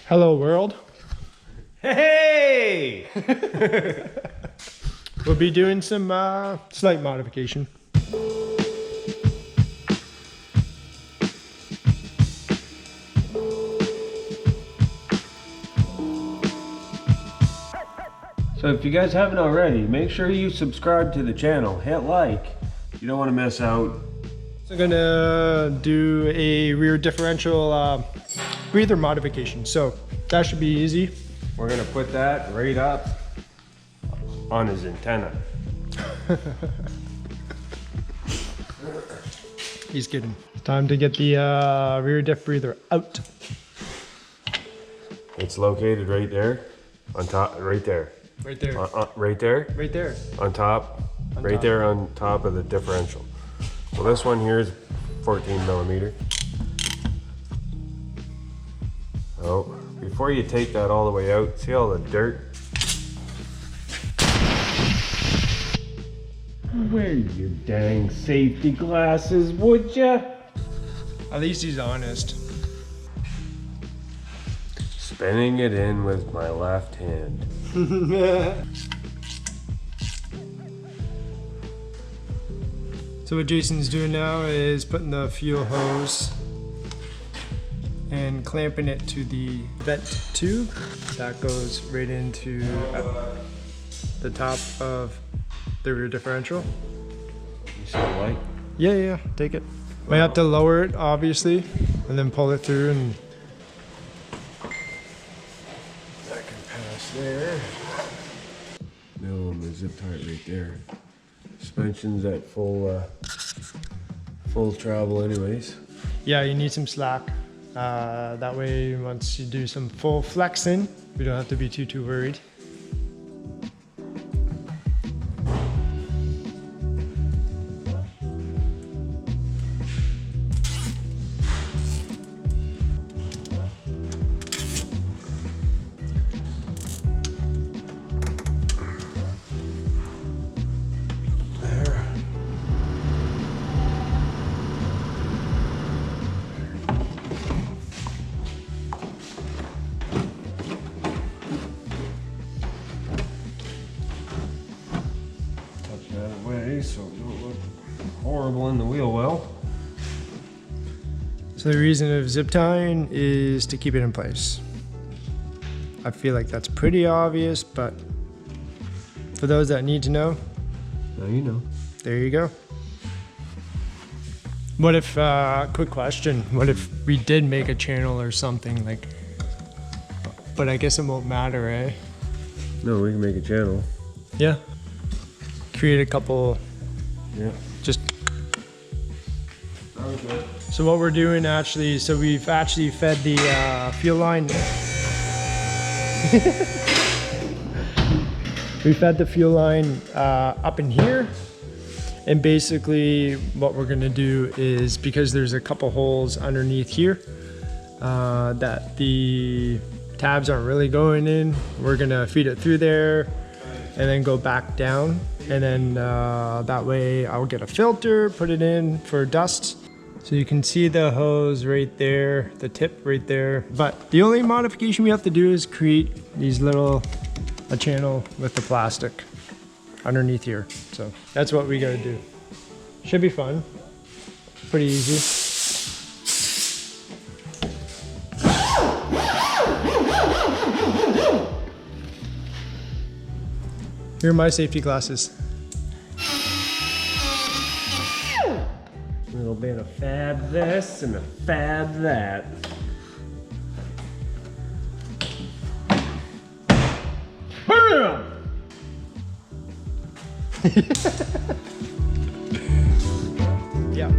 Hello world. Hey! We'll be doing some slight modification. So if you guys haven't already, make sure you subscribe to the channel, hit like. You don't want to miss out. So I'm gonna do a rear differential breather modification. So that should be easy. We're gonna put that right up on his antenna. He's kidding. Time to get the rear diff breather out. It's located right there, on top, right there. Right there. Right there? Right there. On top, right there on top of the differential. So this one here is 14 millimeter. Oh, before you take that all the way out, see all the dirt? Wear your dang safety glasses, would ya? At least he's honest. Spinning it in with my left hand. So what Jason's doing now is putting the fuel hose and clamping it to the vent tube. That goes right into the top of the rear differential. You see the light? Yeah, take it. Might have to lower it, obviously, and then pull it through and... That can pass there. No, the zip tie right there. Suspension's at full travel anyways. Yeah, you need some slack. That way, once you do some full flexing, we don't have to be too worried. So it don't look horrible in the wheel well. So the reason of zip tying is to keep it in place. I feel like that's pretty obvious, but for those that need to know, Now you know. there you go. What if, quick question, what if we did make a channel or something like, but I guess it won't matter, eh? No, we can make a channel. Yeah. Create a couple, Yeah. just. Okay. So what we're doing actually, so we've actually fed the fuel line. We fed the fuel line up in here. And basically what we're gonna do is, because there's a couple holes underneath here that the tabs aren't really going in, we're gonna feed it through there and then go back down. And then that way I'll get a filter, put it in for dust. So you can see the hose right there, the tip right there. But the only modification we have to do is create these a channel with the plastic underneath here. So that's what we gotta do. Should be fun, pretty easy. Here are my safety glasses. A little bit of fab this and a fab that. BAM! Yeah.